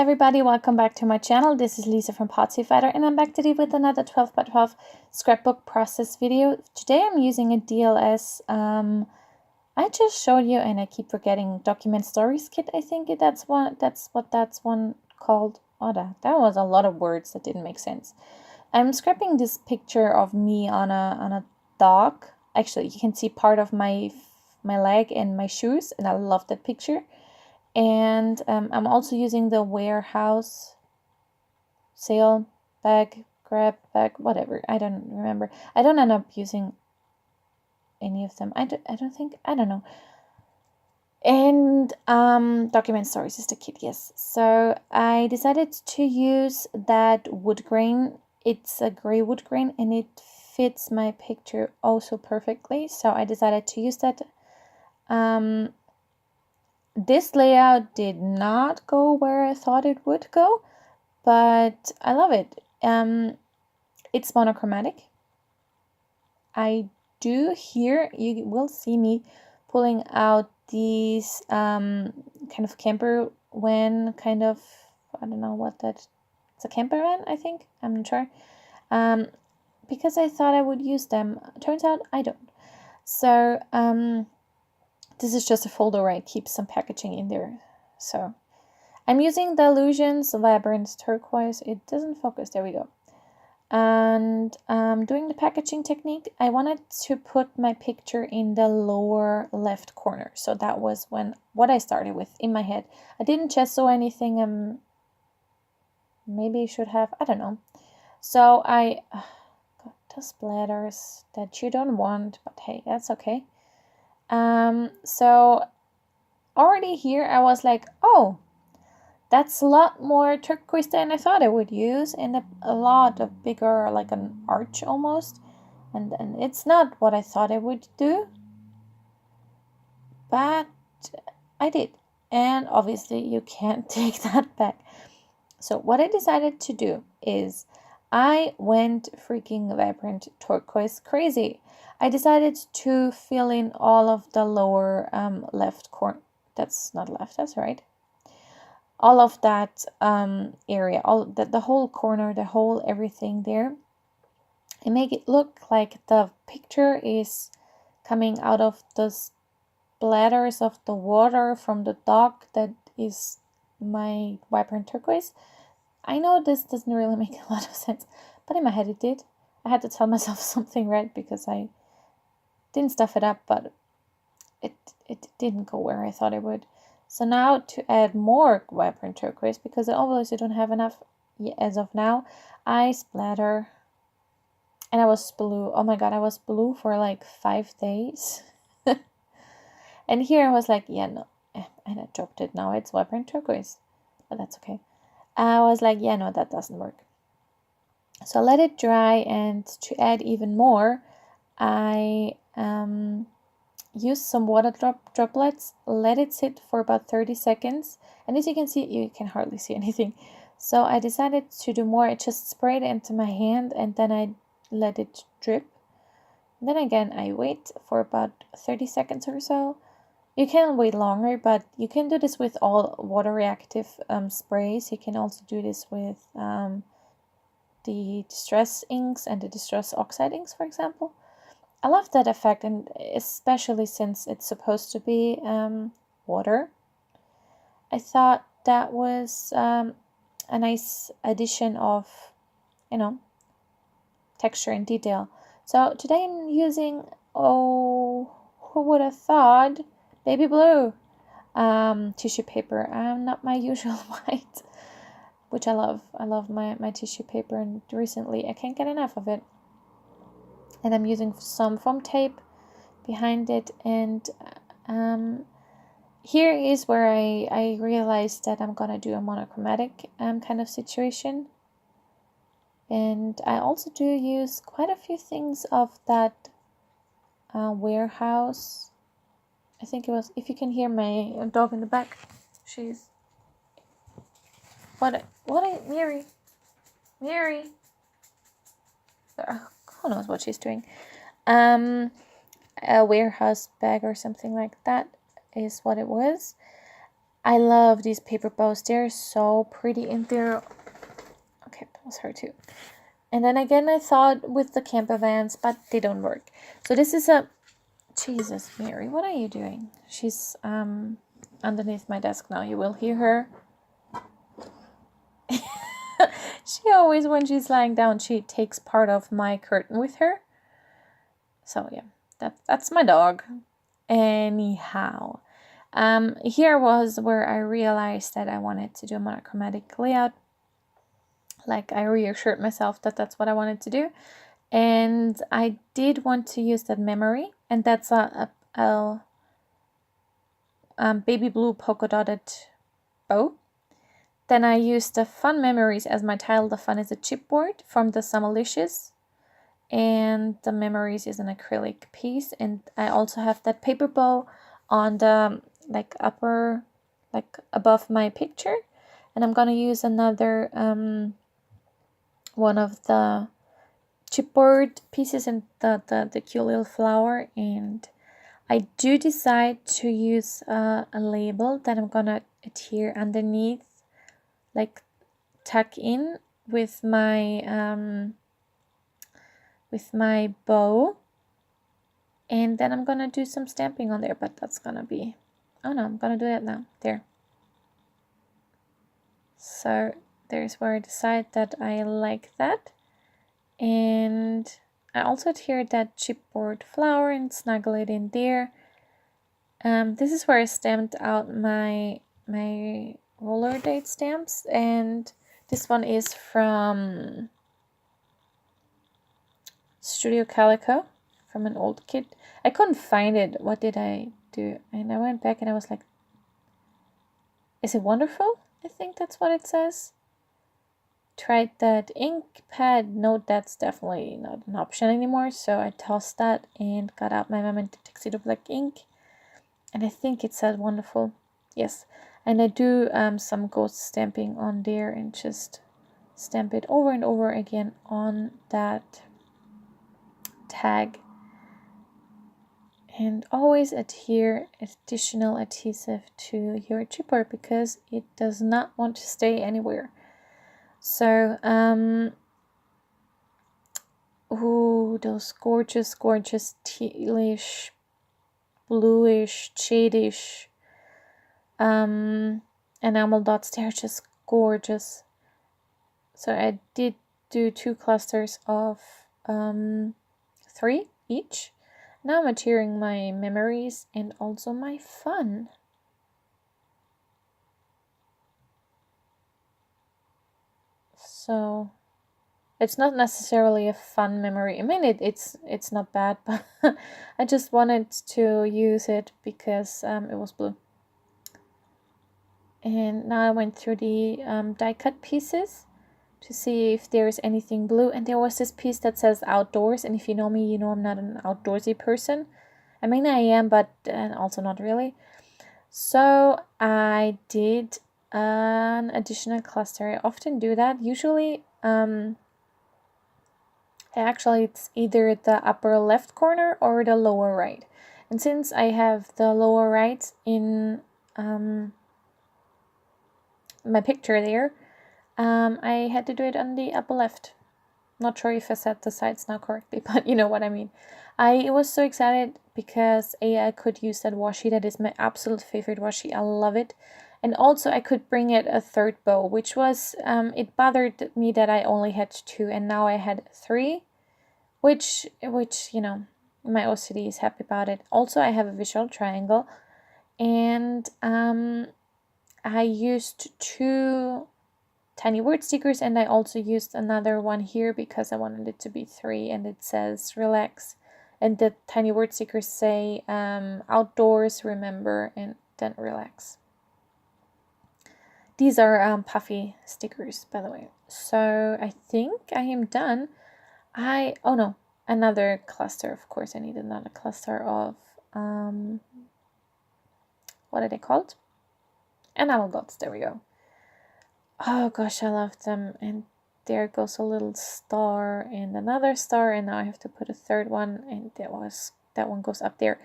everybody, welcome back to my channel. This is Lisa from Potsy Fighter and I'm back today with another 12x12 scrapbook process video. Today I'm using a DLS. I just showed you and I keep forgetting document stories kit. I think that's what that's one called. Oh, that was a lot of words that didn't make sense. I'm scrapping this picture of me on a dog. Actually, you can see part of my leg and my shoes, and I love that picture. And I'm also using the warehouse sale bag, grab bag, whatever. I don't remember. I don't end up using any of them. I don't know. And document stories is the kit, yes. So I decided to use that wood grain. It's a gray wood grain and it fits my picture also perfectly. So I decided to use that. This layout did not go where I thought it would go, but I love it. It's monochromatic. I do here, you will see me pulling out these kind of camper van, kind of, I don't know what that, it's a camper van, I think, I'm not sure. Because I thought I would use them. Turns out I don't. So, this is just a folder where I keep some packaging in there. So I'm using the Illusions Vibrant Turquoise. It doesn't focus. There we go. And doing the packaging technique, I wanted to put my picture in the lower left corner. So that was what I started with in my head. I didn't gesso anything. Maybe I should have. I don't know. So I got the splatters that you don't want, but hey, that's okay. So already here I was like, oh, that's a lot more turquoise than I thought I would use, and a lot of bigger, like an arch almost, and it's not what I thought I would do, but I did, and obviously you can't take that back. So what I decided to do is I went freaking vibrant turquoise crazy. I decided to fill in all of the lower left corner. That's not left, that's right. All of that area, all the whole corner, the whole everything there. And make it look like the picture is coming out of the splatters of the water from the dog that is my vibrant turquoise. I know this doesn't really make a lot of sense, but in my head it did. I had to tell myself something right because I didn't stuff it up, but it didn't go where I thought it would. So now to add more vibrant turquoise, because I obviously don't have enough as of now, I splatter. And I was blue. Oh my god, I was blue for like 5 days. And here I was like, yeah, no. And I dropped it. Now it's vibrant turquoise. But that's okay. I was like, yeah, no, that doesn't work. So I let it dry, and to add even more, I use some water droplets, let it sit for about 30 seconds. And as you can see, you can hardly see anything. So I decided to do more. I just sprayed it into my hand and then I let it drip. And then again, I wait for about 30 seconds or so. You can wait longer, but you can do this with all water reactive sprays. You can also do this with the distress inks and the distress oxide inks, for example. I love that effect, and especially since it's supposed to be water. I thought that was a nice addition of, texture and detail. So today I'm using, oh, who would have thought, baby blue tissue paper. Not my usual white, which I love. I love my tissue paper, and recently I can't get enough of it. And I'm using some foam tape behind it, and here is where I realized that I'm gonna do a monochromatic kind of situation. And I also do use quite a few things of that warehouse. I think it was, if you can hear my dog in the back, she's Mary, who knows what she's doing. A warehouse bag or something like that is what it was. I love these paper bows. They're so pretty and they're... Okay, that was her too. And then again, I thought with the camper vans, but they don't work. So this is a... Jesus, Mary, what are you doing? She's underneath my desk now. You will hear her. She always, when she's lying down, she takes part of my curtain with her. So yeah, that's my dog. Anyhow, here was where I realized that I wanted to do a monochromatic layout. Like, I reassured myself that that's what I wanted to do. And I did want to use that memory, and that's a baby blue polka dotted bow. Then I used the Fun Memories as my title. The Fun is a chipboard from the Summerlicious, and the Memories is an acrylic piece. And I also have that paper bow on the upper, above my picture. And I'm gonna use another one of the chipboard pieces and the cute little flower. And I do decide to use a label that I'm gonna adhere underneath, like tuck in with my bow, and then I'm gonna do some stamping on there. But that's gonna be, oh no, I'm gonna do that now. There. So there's where I decide that I like that. And I also adhered that chipboard flower and snuggle it in there. This is where I stamped out my roller date stamps, and this one is from Studio Calico, from an old kit. I couldn't find it. What did I do? And I went back and I was like, is it wonderful? I think that's what it says. Tried that ink pad. No, that's definitely not an option anymore. So I tossed that and got out my Mama Tuxedo Black ink. And I think it said wonderful. Yes. And I do some ghost stamping on there and just stamp it over and over again on that tag. And always adhere additional adhesive to your chipboard because it does not want to stay anywhere. So, ooh, those gorgeous, gorgeous tealish, bluish, shadish enamel dots. They're just gorgeous. So I did do 2 clusters of 3 each. Now I'm adhering my memories and also my fun. So it's not necessarily a fun memory. I mean, it's not bad, but I just wanted to use it because it was blue. And now I went through the die cut pieces to see if there's anything blue. And there was this piece that says outdoors. And if you know me, you know I'm not an outdoorsy person. I mean, I am, but also not really. So I did an additional cluster. I often do that. Usually, actually it's either the upper left corner or the lower right. And since I have the lower right in my picture there, I had to do it on the upper left. Not sure if I set the sides now correctly, but you know what I mean. I was so excited because I could use that washi. That is my absolute favorite washi. I love it. And also I could bring it a third bow, which was, it bothered me that I only had 2 and now I had 3, which, you know, my OCD is happy about it. Also, I have a visual triangle, and I used 2 tiny word stickers, and I also used another one here because I wanted it to be 3, and it says relax, and the tiny word stickers say outdoors, remember, and then relax. These are puffy stickers, by the way. So I think I am done. Oh no, another cluster. Of course, I need another cluster of what are they called? Enamel dots. There we go. Oh gosh, I love them. And there goes a little star and another star, and now I have to put a third one, and that one goes up there.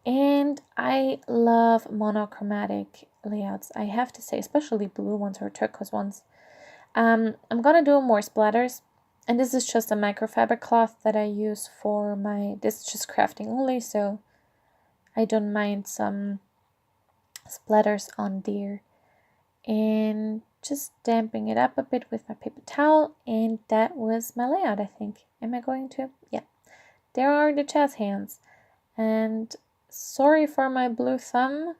And I love monochromatic layouts, I have to say, especially blue ones or turquoise ones. I'm gonna do more splatters, and this is just a microfiber cloth that I use for this is just crafting only, so I don't mind some splatters on there. And just damping it up a bit with my paper towel, and that was my layout, I think. Am I going to? Yeah. There are the jazz hands. And sorry for my blue thumb.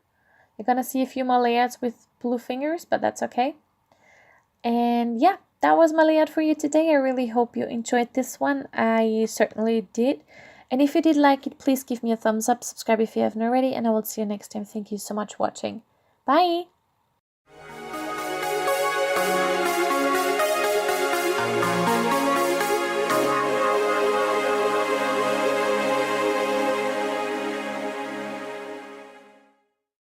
You're gonna see a few more layouts with blue fingers, but that's okay. And yeah, that was my layout for you today. I really hope you enjoyed this one. I certainly did. And if you did like it, please give me a thumbs up, subscribe if you haven't already, and I will see you next time. Thank you so much for watching. Bye!